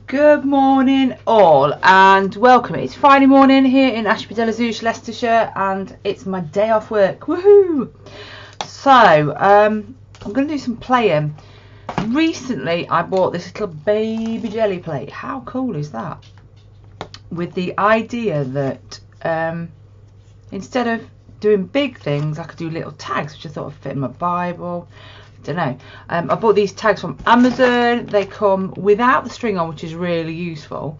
Good morning all and welcome. It's Friday morning here in Ashby-de-la-Zouch, Leicestershire, and it's my day off work. Woohoo! So I'm going to do some playing. Recently I bought this little baby jelly plate. How cool is that? With the idea that instead of doing big things I could do little tags, which I thought would fit in my Bible. Don't know. I bought these tags from Amazon. They come without the string on, which is really useful,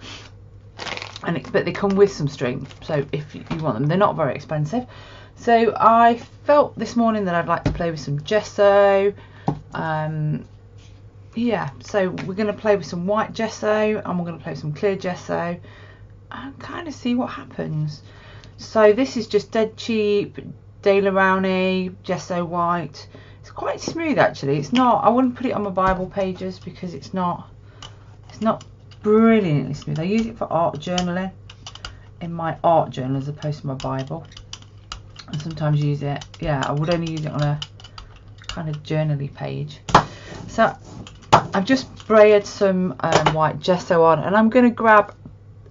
but they come with some string, so if you want them, they're not very expensive. So I felt this morning that I'd like to play with some gesso. Yeah, so we're going to play with some white gesso and we're going to play with some clear gesso and kind of see what happens. So this is just dead cheap Daler Rowney gesso white. It's quite smooth actually. It's not, I wouldn't put it on my Bible pages because it's not brilliantly smooth. I use it for art journaling in my art journal as opposed to my Bible, and sometimes use it, yeah, I would only use it on a kind of journaly page. So I've just sprayed some white gesso on, and I'm going to grab,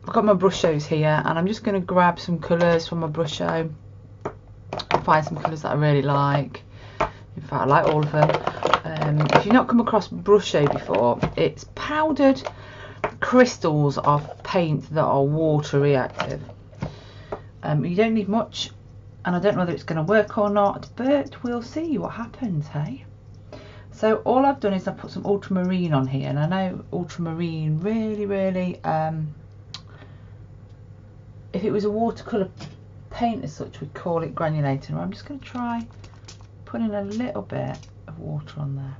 I've got my brushos here, and I'm just going to grab some colours from my brusho, find some colours that I really like. In fact, I like all of them. If you've not come across brusho before, it's powdered crystals of paint that are water reactive. You don't need much, and I don't know whether it's going to work or not, but we'll see what happens, hey? So all I've done is I've put some ultramarine on here, and I know ultramarine really, if it was a watercolour paint as such, we'd call it granulated. I'm just going to try putting a little bit of water on there,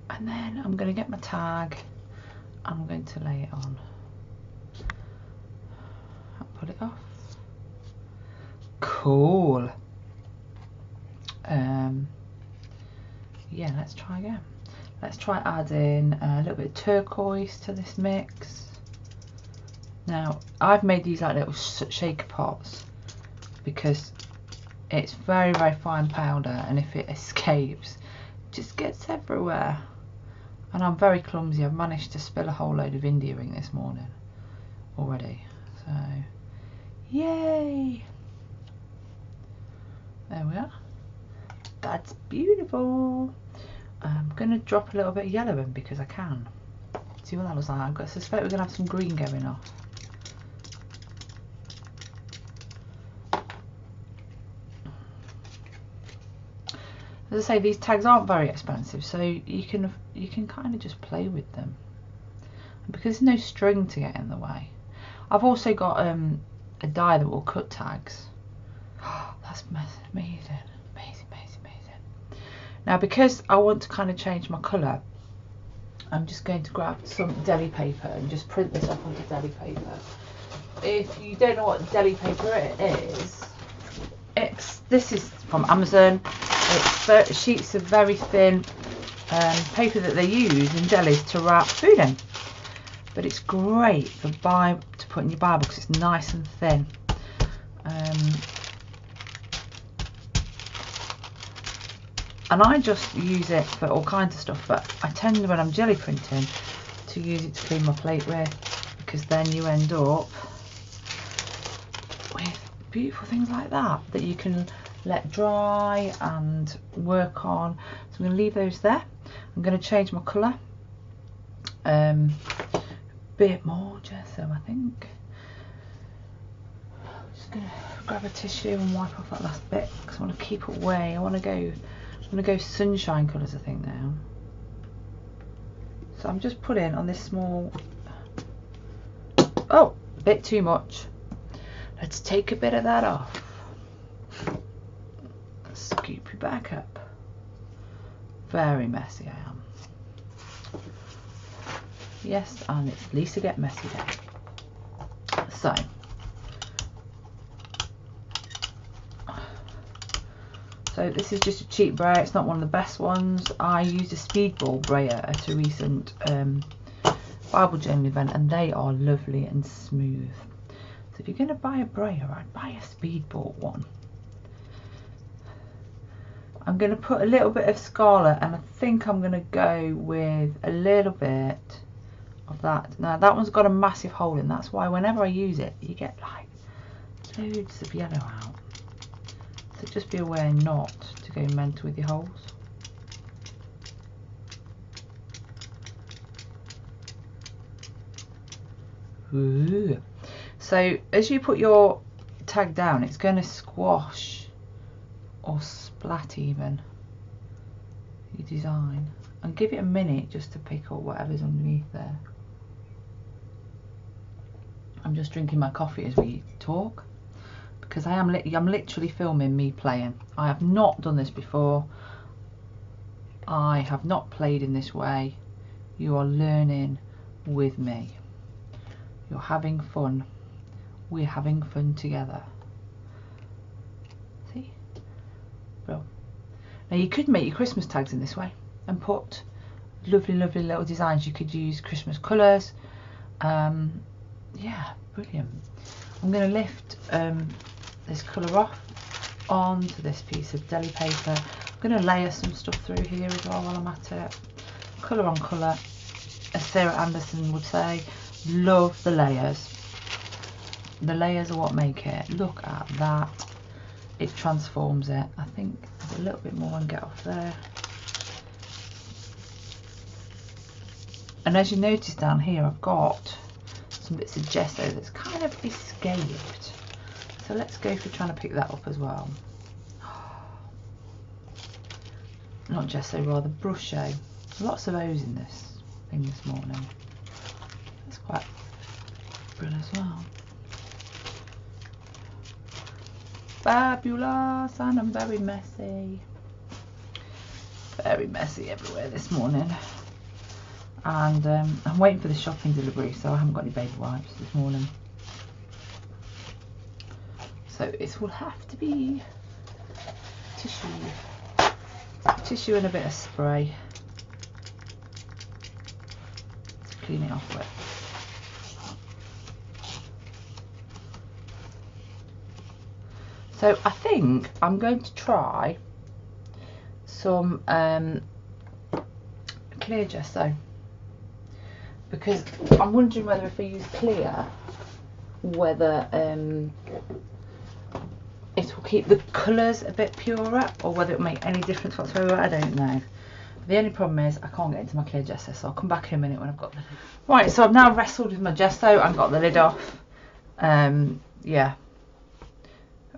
and then I'm going to get my tag and I'm going to lay it on. I'll put it off. Cool. Yeah, let's try again. Let's try adding a little bit of turquoise to this mix. Now I've made these like little shaker pots because it's very fine powder, and if it escapes it just gets everywhere, and I'm very clumsy. I've managed to spill a whole load of India ink this morning already, so yay, there we are. That's beautiful. I'm gonna drop a little bit of yellow in because I can. See what that looks like. I suspect we're gonna have some green going off. As I say, these tags aren't very expensive, so you can kind of just play with them, and because there's no string to get in the way. I've also got a die that will cut tags. Oh, that's amazing. Now because I want to kind of change my colour, I'm just going to grab some deli paper and just print this up onto deli paper. If you don't know what deli paper it is, this is from Amazon. It's sheets of very thin paper that they use in delis to wrap food in, but it's great for to put in your Bible because it's nice and thin. And I just use it for all kinds of stuff, but I tend, when I'm jelly printing, to use it to clean my plate with, because then you end up with beautiful things like that you can let dry and work on. So I'm going to leave those there. I'm going to change my colour, bit more gesso I think. I'm just going to grab a tissue and wipe off that last bit because I want to keep it away. I want to go sunshine colours I think now. So I'm just putting on this small, oh, a bit too much. Let's take a bit of that off. Scoop it back up. Very messy I am. Yes, and it's Lisa Get Messy Day. So this is just a cheap brayer. It's not one of the best ones. I used a speedball brayer at a recent Bible journal event, and they are lovely and smooth. So if you're going to buy a brayer, I'd buy a speedball one. I'm going to put a little bit of scarlet, and I think I'm going to go with a little bit of that. Now that one's got a massive hole in, that's why whenever I use it you get like loads of yellow out. So just be aware not to go mental with your holes. Ooh. So as you put your tag down, it's going to squash or splat even your design, and give it a minute just to pick up whatever's underneath there. I'm just drinking my coffee as we talk because I'm literally filming me playing. I have not done this before. I have not played in this way. You are learning with me. You're having fun. We're having fun together. See? Well, now you could make your Christmas tags in this way and put lovely, lovely little designs. You could use Christmas colours. Yeah, brilliant. I'm going to lift this colour off onto this piece of deli paper. I'm going to layer some stuff through here as well while I'm at it. Colour on colour, as Sarah Anderson would say. Love the layers. The layers are what make it. Look at that. It transforms it. I think there's a little bit more I can get off there. And as you notice down here, I've got some bits of gesso that's kind of escaped. So let's go for trying to pick that up as well. Not gesso, rather brusho. Lots of O's in this thing this morning. That's quite brilliant as well. Fabulous, and I'm very messy. Very messy everywhere this morning. And I'm waiting for the shopping delivery, so I haven't got any baby wipes this morning. So it will have to be tissue and a bit of spray to clean it off with. So I think I'm going to try some clear gesso, because I'm wondering whether if I use clear, whether it will keep the colours a bit purer, or whether it will make any difference whatsoever. I don't know. The only problem is I can't get into my clear gesso, so I'll come back in a minute when I've got the lid. Right, so I've now wrestled with my gesso and got the lid off. Yeah.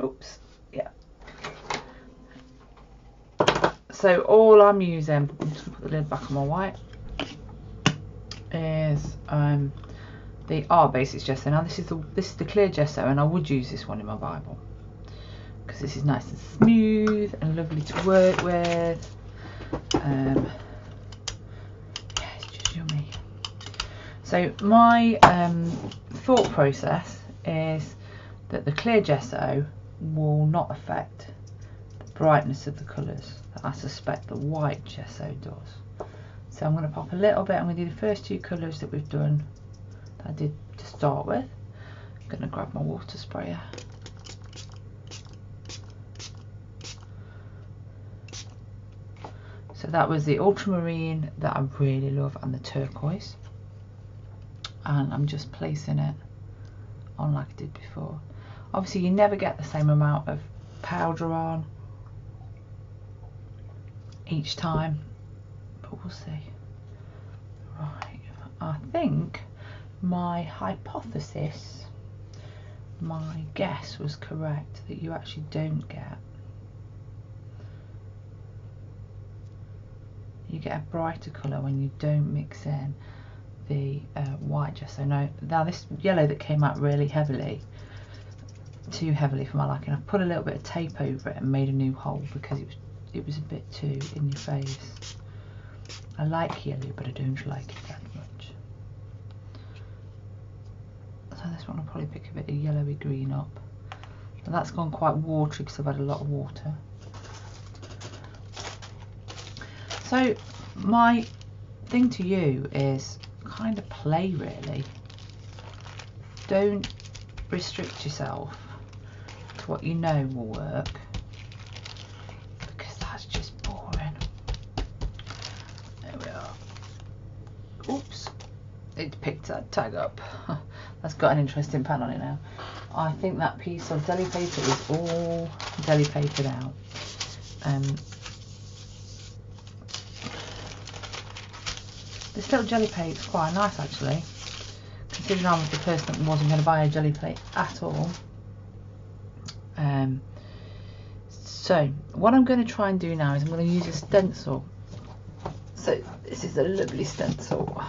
Oops. Yeah. So all I'm using, I'm just gonna put the lid back on my white, is the Art Basics gesso. Now this is the clear gesso, and I would use this one in my Bible because this is nice and smooth and lovely to work with. Yeah, it's just yummy. So my thought process is that the clear gesso will not affect the brightness of the colours that I suspect the white gesso does. So I'm going to pop a little bit. I'm going to do the first two colours that we've done, that I did to start with. I'm going to grab my water sprayer. So that was the ultramarine that I really love, and the turquoise. And I'm just placing it on like I did before. Obviously you never get the same amount of powder on each time, but we'll see. Right, I think my hypothesis, my guess was correct, that you actually don't get, you get a brighter colour when you don't mix in the white gesso. Now this yellow that came out really heavily, too heavily for my liking, I've put a little bit of tape over it and made a new hole because it was a bit too in your face. I like yellow, but I don't like it that much. So this one I'll probably pick a bit of yellowy green up. And that's gone quite watery because I've had a lot of water. So my thing to you is kind of play, really. Don't restrict yourself to what you know will work, because that's just boring. There we are. Oops. It picked that tag up. That's got an interesting pan on it now. I think that piece of deli paper is all deli papered out. This little jelly plate is quite nice actually, considering I was the person that wasn't going to buy a jelly plate at all. So what I'm going to try and do now is I'm going to use a stencil. So this is a lovely stencil.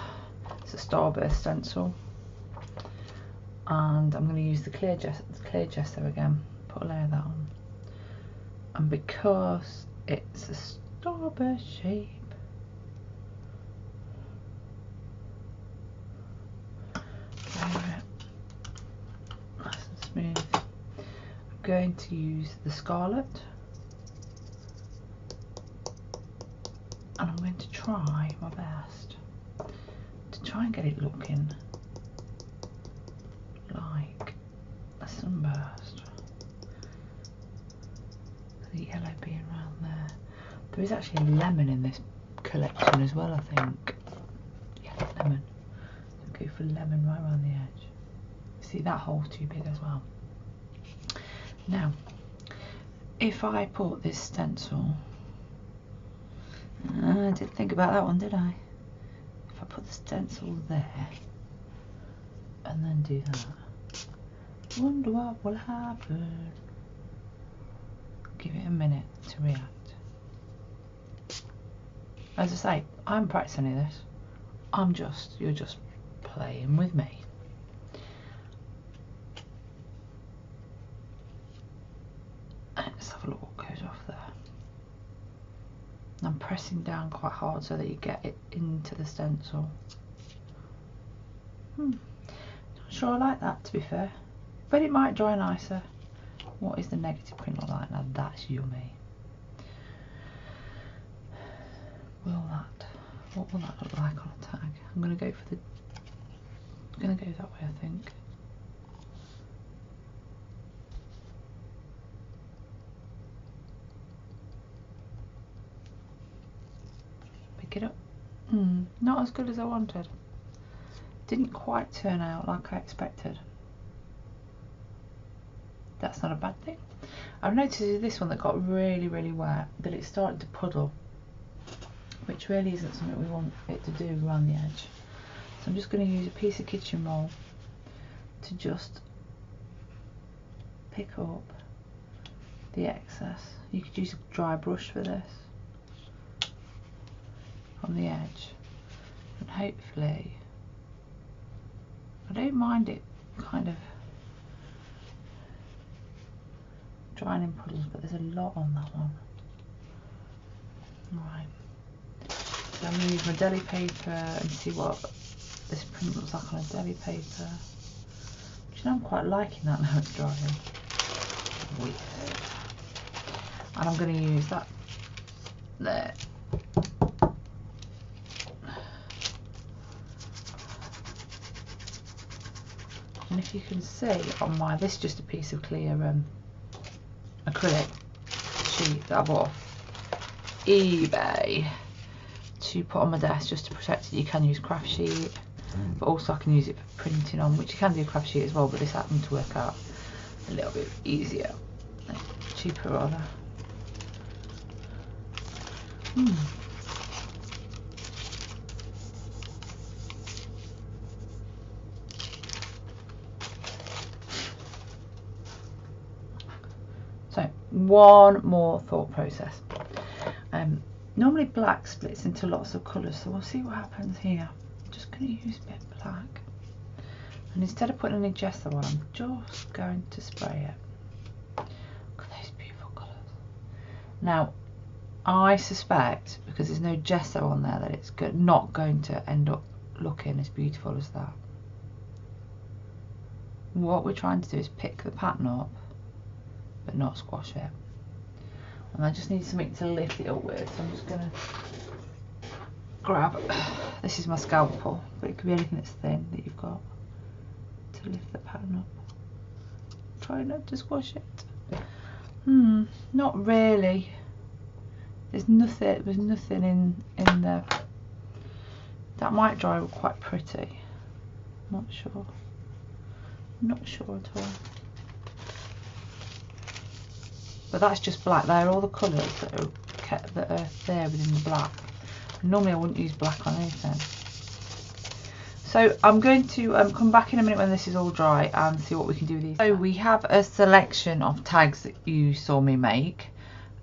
It's a Starburst stencil, and I'm going to use the clear gesso again. Put a layer of that on, and because it's a Starburst shape, nice and smooth. I'm going to use the scarlet, and I'm going to try my best to try and get it looking like a sunburst. The yellow being around there. There is actually a lemon in this collection as well, I think. Yeah, lemon. So go for lemon right around the edge. See, that hole's too big as well. Now, if I put this stencil, I didn't think about that one, did I? If I put the stencil there and then do that, wonder what will happen. Give it a minute to react. As I say, I'm practicing any of this. You're just playing with me. Let's have a look what goes off there. I'm pressing down quite hard so that you get it into the stencil. Not sure I like that, to be fair, but it might dry nicer. What is the negative print look like? Now that's yummy. What will that look like on a tag? I'm gonna go that way, I think. Pick it up. Not as good as I wanted. Didn't quite turn out like I expected. That's not a bad thing. I've noticed with this one that got really, really wet that it started to puddle, which really isn't something we want it to do around the edge. So I'm just going to use a piece of kitchen roll to just pick up the excess. You could use a dry brush for this on the edge, and hopefully, I don't mind it kind of drying in puddles, but there's a lot on that one. Right, so I'm going to use my deli paper and see what this print looks like on a deli paper. You know, I'm quite liking that now it's drying. Weird. And I'm going to use that there. And if you can see on my, this is just a piece of clear acrylic sheet that I bought off eBay to put on my desk just to protect it. You can use craft sheet, but also I can use it for printing on, which you can do craft sheet as well, but this happened to work out a little bit easier, cheaper rather. So one more thought process. Normally black splits into lots of colours, so we'll see what happens here. I'm just going to use a bit of black, and instead of putting any gesso on, I'm just going to spray it. Look at those beautiful colours. Now I suspect, because there's no gesso on there, that it's not going to end up looking as beautiful as that. What we're trying to do is pick the pattern up but not squash it, and I just need something to lift it up with, so I'm just going to grab, this is my scalpel, but it could be anything that's thin that you've got, to lift the pattern up. Try not to squash it. Not really. There's nothing in there. That might dry quite pretty. Not sure. Not sure at all. But that's just black. They're all the colours that are there within the black. Normally I wouldn't use black on anything. So I'm going to come back in a minute when this is all dry and see what we can do with these. So we have a selection of tags that you saw me make.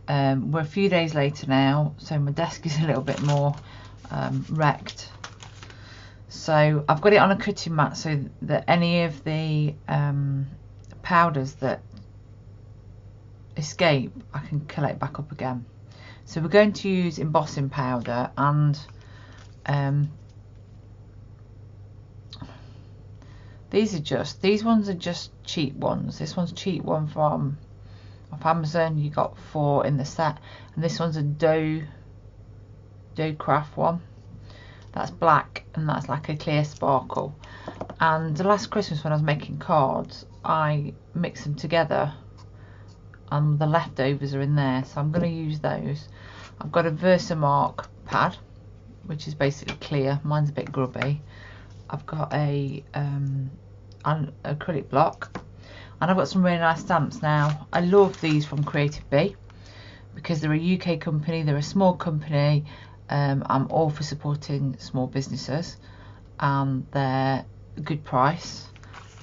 We're a few days later now, so my desk is a little bit more wrecked. So I've got it on a cutting mat so that any of the powders that escape, I can collect back up again. So we're going to use embossing powder, and these ones are just cheap ones. This one's a cheap one from off Amazon. You got 4 in the set, and this one's a dough craft one. That's black and that's like a clear sparkle. And the last Christmas when I was making cards, I mixed them together and the leftovers are in there, so I'm going to use those. I've got a Versamark pad, which is basically clear. Mine's a bit grubby. I've got a acrylic block, and I've got some really nice stamps. Now I love these from Creative Bee because they're a UK company, they're a small company. I'm all for supporting small businesses, and they're a good price.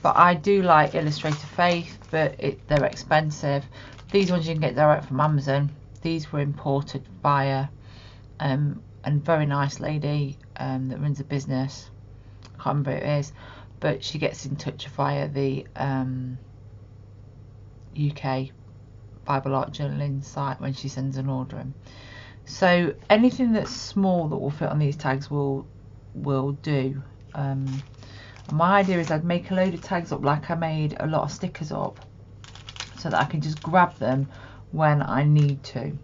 But I do like Illustrator Faith, but they're expensive. These ones you can get direct from Amazon. These were imported via a very nice lady that runs a business. I can't remember who it is, but she gets in touch via the UK Bible Art Journaling site when she sends an order in. So anything that's small that will fit on these tags will do. And my idea is I'd make a load of tags up like I made a lot of stickers up, so that I can just grab them when I need to.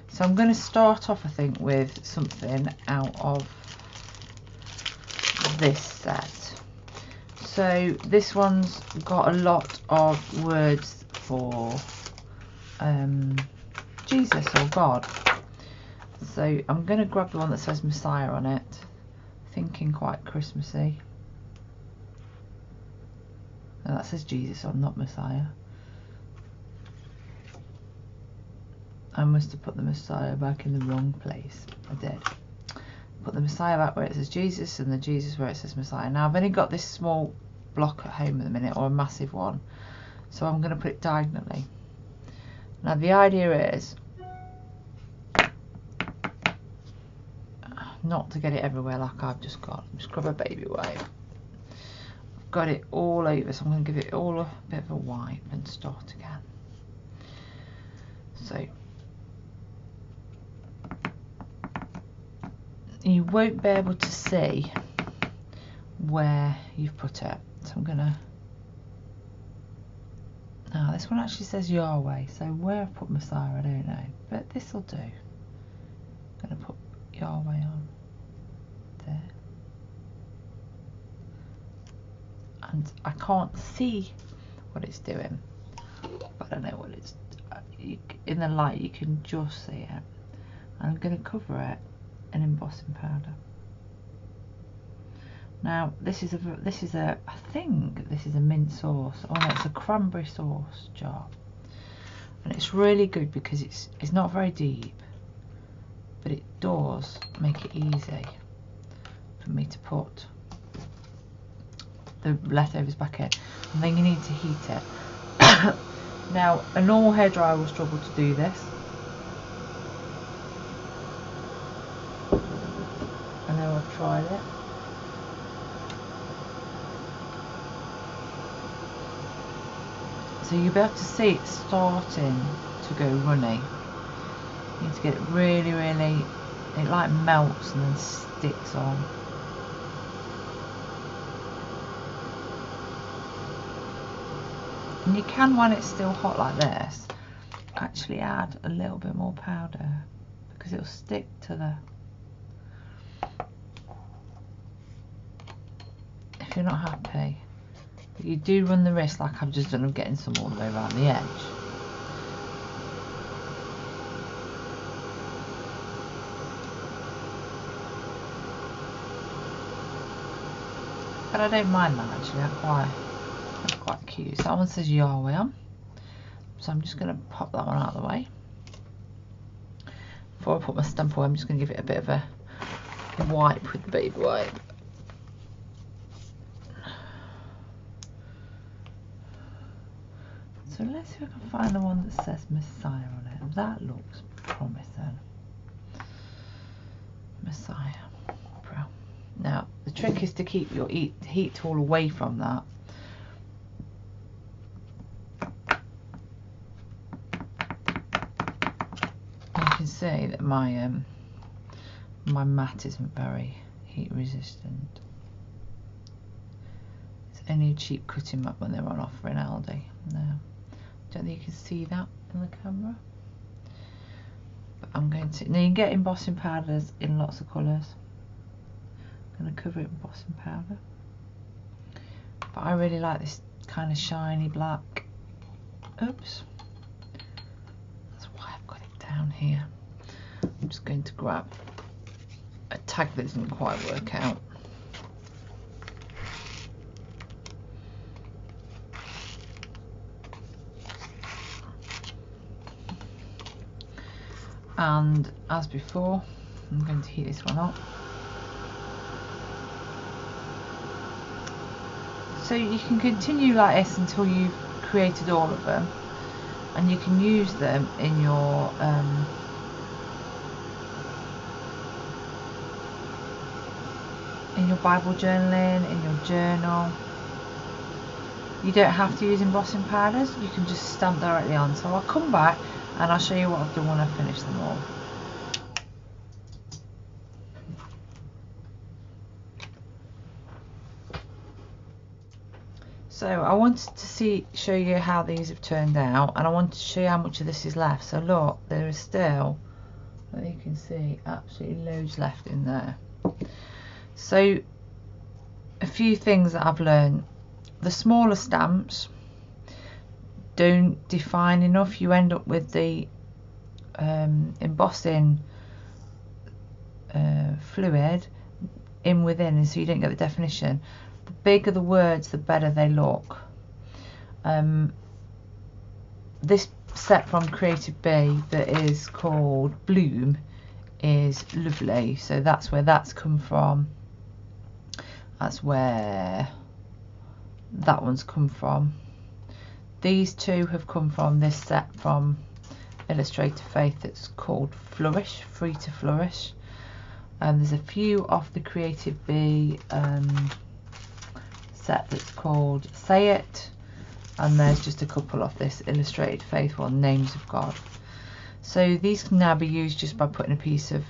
So I'm going to start off, I think, with something out of this set. So this one's got a lot of words for Jesus or God. So I'm going to grab the one that says Messiah on it, thinking quite Christmassy. And that says Jesus on, not Messiah. I must have put the Messiah back in the wrong place. I did. Put the Messiah back where it says Jesus and the Jesus where it says Messiah. Now I've only got this small block at home at the minute, or a massive one, so I'm going to put it diagonally. Now the idea is not to get it everywhere like I've just got. Just grab a baby wipe. I've got it all over, so I'm going to give it all a bit of a wipe and start again. So you won't be able to see where you've put it, so I'm gonna, now this one actually says Yahweh, so where I put Messiah I don't know, but this will do. I'm gonna put Yahweh on there, and I can't see what it's doing, but I know what it's in the light you can just see it. I'm going to cover it in embossing powder. Now this is a I think this is a mint sauce. Oh no, it's a cranberry sauce jar, and it's really good because it's not very deep, but it does make it easy for me to put the leftovers back in. And then you need to heat it. Now a normal hairdryer will struggle to do this. I know I've tried it. So you'll be able to see it starting to go runny. You need to get it really, really, it like melts and then sticks on. And you can, when it's still hot like this, actually add a little bit more powder because it'll stick to the, if you're not happy. But you do run the risk, like I've just done, of getting some all the way around the edge. But I don't mind that actually. That's quite cute. So that one says Yahweh. So I'm just going to pop that one out of the way. Before I put my stamp away, I'm just going to give it a bit of a wipe with the baby wipe. So let's see if I can find the one that says Messiah on it. That looks promising. Messiah. Bro. Now, the trick is to keep your heat tool away from that. You can see that my my mat isn't very heat resistant. It's only a cheap cutting mat when they're on offer in Aldi. No, don't think you can see that in the camera. But I'm going to. Now you can get embossing powders in lots of colours. I'm going to cover it in embossing powder. But I really like this kind of shiny black. Oops. That's why I've got it down here. I'm just going to grab a tag that didn't quite work out. And as before, I'm going to heat this one up. So you can continue like this until you've created all of them, and you can use them in your Bible journaling, in your journal. You don't have to use embossing powders, you can just stamp directly on. So I'll come back and I'll show you what I've done when I finish them all. So I wanted to show you how these have turned out, and I wanted to show you how much of this is left. So look, there is still, as you can see, absolutely loads left in there. So a few things that I've learned: the smaller stamps don't define enough. You end up with the embossing fluid in within, and so you don't get the definition. The bigger the words, the better they look. This set from Creative Bee that is called Bloom is lovely. So that's where that's come from. That's where that one's come from. These two have come from this set from Illustrator Faith that's called Flourish, Free to Flourish. There's a few off the Creative Bee set that's called Say It, and there's just a couple of this Illustrated Faith one, Names of God. So these can now be used just by putting a piece of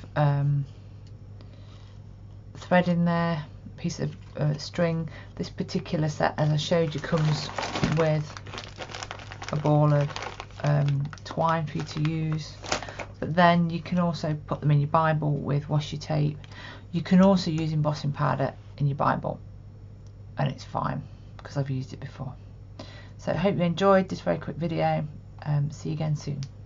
thread in there, a piece of string. This particular set, as I showed you, comes with a ball of twine for you to use. But then you can also put them in your Bible with washi tape. You can also use embossing powder in your Bible, and it's fine because I've used it before. So I hope you enjoyed this very quick video. See you again soon.